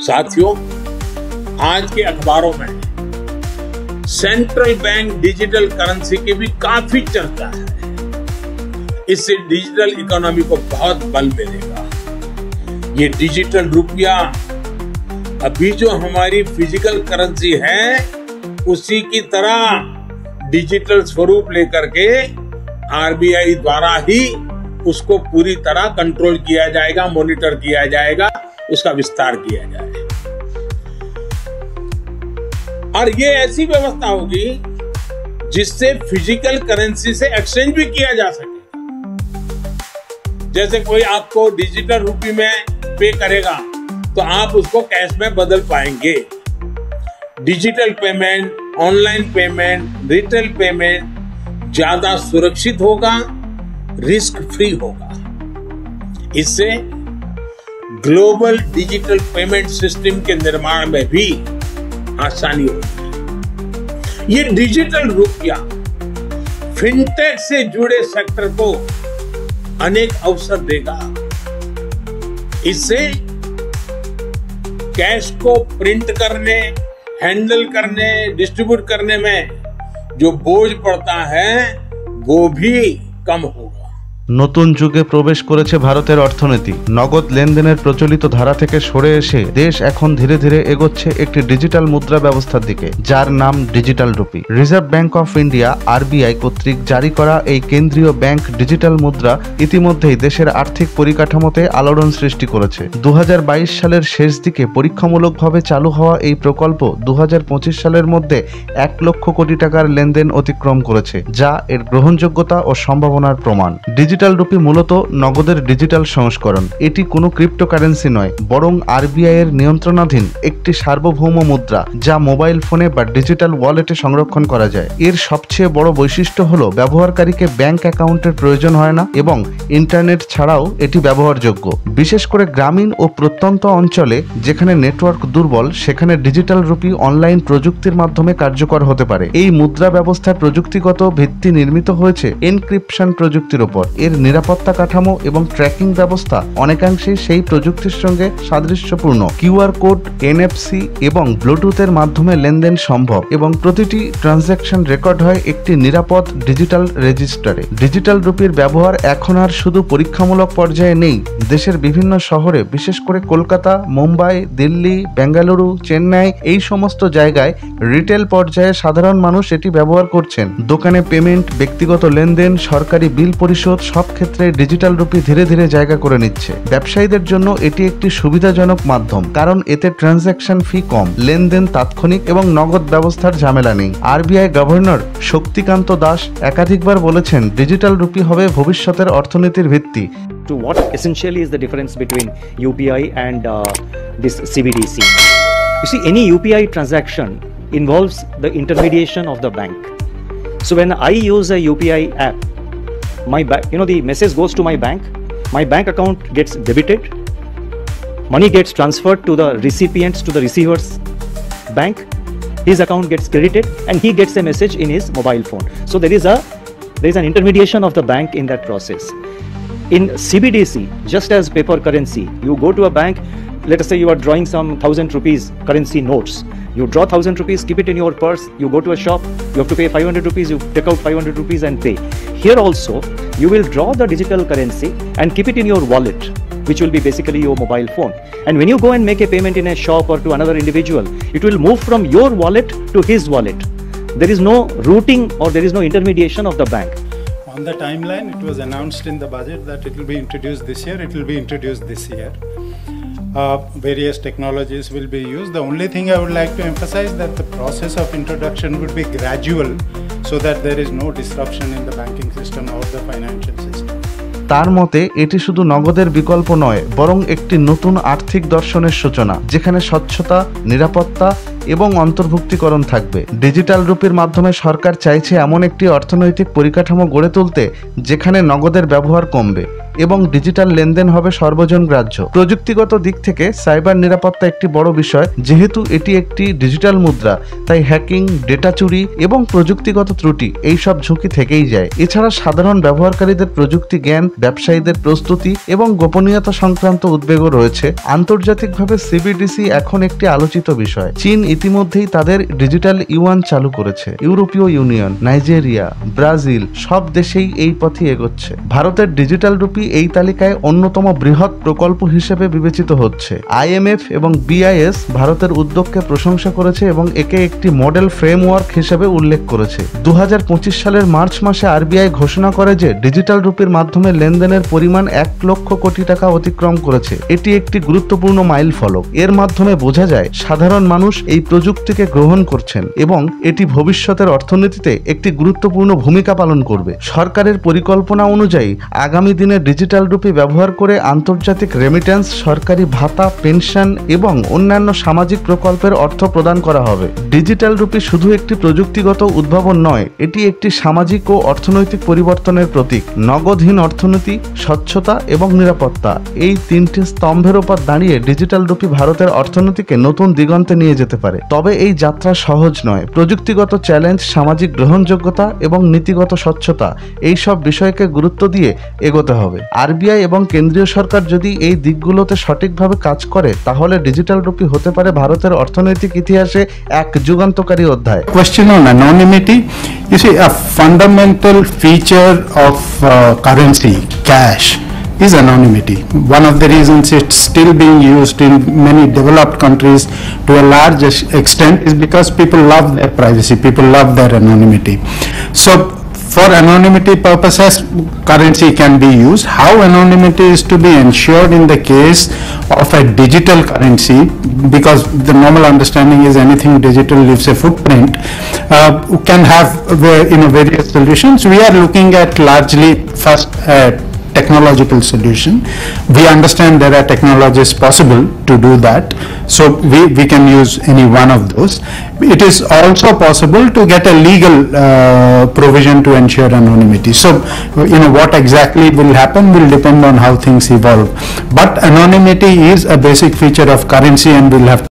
साथियों, आज के अखबारों में सेंट्रल बैंक डिजिटल करेंसी की भी काफी चर्चा है। इससे डिजिटल इकोनॉमी को बहुत बल मिलेगा। ये डिजिटल रुपया अभी जो हमारी फिजिकल करेंसी है उसी की तरह डिजिटल स्वरूप लेकर के आरबीआई द्वारा ही उसको पूरी तरह कंट्रोल किया जाएगा, मॉनिटर किया जाएगा, उसका विस्तार किया जाएगा। और ये ऐसी व्यवस्था होगी जिससे फिजिकल करेंसी से एक्सचेंज भी किया जा सके। जैसे कोई आपको डिजिटल रुपये में पे करेगा तो आप उसको कैश में बदल पाएंगे। Digital payment, online payment, retail payment ज्यादा सुरक्षित होगा, रिस्क फ्री होगा। इससे ग्लोबल डिजिटल पेमेंट सिस्टम के निर्माण में भी आसानी होगी। ये डिजिटल रुपया फिनटेक से जुड़े सेक्टर को अनेक अवसर देगा। इससे कैश को प्रिंट करने, हैंडल करने, डिस्ट्रीब्यूट करने में जो बोझ पड़ता है वो भी कम होगा। নতুন যুগে প্রবেশ করেছে ভারতের অর্থনীতি। নগদ লেনদেনের প্রচলিত ধারা থেকে সরে এসে দেশ এখন ধীরে ধীরে এগোচ্ছে একটি ডিজিটাল মুদ্রা ব্যবস্থার দিকে, যার নাম digital rupee. Reserve bank of India RBI কর্তৃক জারি করা এই কেন্দ্রীয় ব্যাংক ডিজিটাল মুদ্রা ইতিমধ্যেই দেশের আর্থিক পরিকাঠামোতে আলোড়ন সৃষ্টি করেছে। 2022 সালের শেষ দিকে পরীক্ষামূলকভাবে চালু হওয়া এই প্রকল্প 2025 সালের মধ্যে 1 লক্ষ কোটি টাকার লেনদেন অতিক্রম করেছে, যা এর গ্রহণযোগ্যতা ও সম্ভাবনার প্রমাণ। ডিজিটাল রুপি মূলত নগদের ডিজিটাল সংস্করণ। এটি কোনো ক্রিপ্টোকারেন্সি নয়, বরং আরবিআই এর নিয়ন্ত্রণাধীন একটি সার্বভৌম মুদ্রা, যা মোবাইল ফোনে বা ডিজিটাল ওয়ালেটে সংরক্ষণ করা যায়। এর সবচেয়ে বড় বৈশিষ্ট্য হলো ব্যবহারকারীকে ব্যাংক অ্যাকাউন্টের প্রয়োজন হয় না এবং ইন্টারনেট ছাড়াও এটি ব্যবহারযোগ্য। বিশেষ করে গ্রামীণ ও প্রত্যন্ত অঞ্চলে যেখানে নেটওয়ার্ক দুর্বল, সেখানে ডিজিটাল রুপি অনলাইন প্রযুক্তির মাধ্যমে কার্যকর হতে পারে। এই মুদ্রা ব্যবস্থার প্রযুক্তিগত ভিত্তি নির্মিত হয়েছে এনক্রিপশন প্রযুক্তির উপর। এর নিরাপত্তা কাঠামো এবং ট্র্যাকিং ব্যবস্থা অনেকাংশেই সেই প্রযুক্তির সঙ্গে সাদৃশ্যপূর্ণ। কিউআর কোড, এনএফসি এবং ব্লুটুথের মাধ্যমে লেনদেন সম্ভব এবং প্রতিটি ট্রানজ্যাকশন রেকর্ড হয় একটি নিরাপদ ডিজিটাল রেজিস্টারে। ডিজিটাল রুপির ব্যবহার এখন আর শুধু পরীক্ষামূলক পর্যায়ে নেই। দেশের বিভিন্ন শহরে, বিশেষ করে কলকাতা, মুম্বাই, দিল্লি, বেঙ্গালুরু, চেন্নাই এই সমস্ত জায়গায় রিটেল পর্যায়ে সাধারণ মানুষ এটি ব্যবহার করছেন। দোকানে পেমেন্ট, ব্যক্তিগত লেনদেন, সরকারি বিল পরিশোধ সব ক্ষেত্রে ডিজিটাল রুপি ধীরে ধীরে জায়গা করে নিচ্ছে। ব্যবসায়ীদের জন্য এটি একটি সুবিধাজনক মাধ্যম, কারণ এতে ট্রানজ্যাকশন ফি কম, লেনদেন তাৎক্ষণিক এবং নগদ ব্যবস্থার ঝামেলা নেই। আরবিআই গভর্নর শক্তিকান্ত দাস একাধিকবার বলেছেন, ডিজিটাল রুপি হবে ভবিষ্যতের অর্থনীতির ভিত্তি। To what essentially is the difference between UPI and this CBDC? You see, any UPI transaction involves the intermediation of the bank. So when I use a UPI app, the message goes to my bank account gets debited, money gets transferred to the recipients, to the receiver's bank, his account gets credited and he gets a message in his mobile phone. So there is an intermediation of the bank in that process. In CBDC, just as paper currency, you go to a bank, let us say you are drawing some 1,000 rupees currency notes. You draw 1,000 rupees, keep it in your purse, you go to a shop, you have to pay 500 rupees, you take out 500 rupees and pay. Here also, you will draw the digital currency and keep it in your wallet, which will be basically your mobile phone. And when you go and make a payment in a shop or to another individual, it will move from your wallet to his wallet. There is no routing or there is no intermediation of the bank. On the timeline, it was announced in the budget that it will be introduced this year. It will be introduced this year. Various technologies will be used. The only thing I would like to emphasize that the process of introduction would be gradual so that there is no disruption in the banking system or the financial system. তার মতে এটি শুধু নগদের বিকল্প নয়, বরং একটি নতুন আর্থিক দর্শনের সূচনা, যেখানে স্বচ্ছতা, নিরাপত্তা এবং অন্তর্ভুক্তিকরণ থাকবে। ডিজিটাল রুপির মাধ্যমে সরকার চাইছে এমন একটি অর্থনৈতিক পরিকাঠামো গড়ে তুলতে যেখানে নগদের ব্যবহার কমবে এবং ডিজিটাল লেনদেন হবে সর্বজন গ্রাহ্য। প্রযুক্তিগত দিক থেকে সাইবার নিরাপত্তা একটি বড় বিষয়। যেহেতু এটি একটি ডিজিটাল মুদ্রা, তাই হ্যাকিং, ডেটা চুরি এবং প্রযুক্তিগত ত্রুটি এইসব ঝুঁকি থেকেই যায়। এছাড়া সাধারণ ব্যবহারকারীদের প্রযুক্তি জ্ঞান, ব্যবসায়ীদের প্রস্তুতি এবং গোপনীয়তা সংক্রান্ত উদ্বেগও রয়েছে। আন্তর্জাতিকভাবে সিবিডিসি এখন একটি আলোচিত বিষয়। চীন ইতিমধ্যেই তাদের ডিজিটাল ইউয়ান চালু করেছে। ইউরোপীয় ইউনিয়ন, নাইজেরিয়া, ব্রাজিল সব দেশেই এই পথে এগোচ্ছে। ভারতের ডিজিটাল রুপি এই তালিকায় অন্যতম বৃহৎ প্রকল্প হিসেবে বিবেচিত হচ্ছে। IMF এবং BIS ভারতের উদ্যোগকে প্রশংসা করেছে এবং একে একটি মডেল ফ্রেমওয়ার্ক হিসেবে উল্লেখ করেছে। 2025 সালের মার্চ মাসে RBI ঘোষণা করে যে ডিজিটাল রুপির মাধ্যমে লেনদেনের পরিমাণ 1 লক্ষ কোটি টাকা অতিক্রম করেছে। এটি একটি গুরুত্বপূর্ণ মাইল ফলক। এর মাধ্যমে বোঝা যায় সাধারণ মানুষ এই প্রযুক্তিকে গ্রহণ করছেন এবং এটি ভবিষ্যতের অর্থনীতিতে একটি গুরুত্বপূর্ণ ভূমিকা পালন করবে। সরকারের পরিকল্পনা অনুযায়ী আগামী দিনে ডিজিটাল রুপি ব্যবহার করে আন্তর্জাতিক রেমিট্যান্স, সরকারি ভাতা, পেনশন এবং অন্যান্য সামাজিক প্রকল্পের অর্থ প্রদান করা হবে। ডিজিটাল রুপি শুধু একটি প্রযুক্তিগত উদ্ভাবন নয়, এটি একটি সামাজিক ও অর্থনৈতিক পরিবর্তনের প্রতীক। নগদহীন অর্থনীতি, স্বচ্ছতা এবং নিরাপত্তা, এই তিনটি স্তম্ভের উপর দাঁড়িয়ে ডিজিটাল রুপি ভারতের অর্থনীতিকে নতুন দিগন্তে নিয়ে যেতে পারে। তবে এই যাত্রা সহজ নয়। প্রযুক্তিগত চ্যালেঞ্জ, সামাজিক গ্রহণযোগ্যতা এবং নীতিগত স্বচ্ছতা, এই সব বিষয়কে গুরুত্ব দিয়ে এগোতে হবে। RBI এবং কেন্দ্রীয় সরকার যদি এই দিকগুলোতে সঠিকভাবে কাজ করে, তাহলে ডিজিটাল রুপি হতে পারে ভারতের অর্থনৈতিক ইতিহাসে এক যুগান্তকারী অধ্যায়। Question on anonymity. You see, a fundamental feature of currency, cash, is anonymity. One of the reasons it's still being used in many developed countries to a large extent is because people love their privacy, people love their anonymity. So for anonymity purposes, currency can be used. How anonymity is to be ensured in the case of a digital currency, because the normal understanding is anything digital leaves a footprint, can have various solutions. We are looking at largely first technological solution. We understand there are technologies possible to do that, so we can use any one of those. It is also possible to get a legal provision to ensure anonymity. So what exactly will happen will depend on how things evolve, but anonymity is a basic feature of currency and will have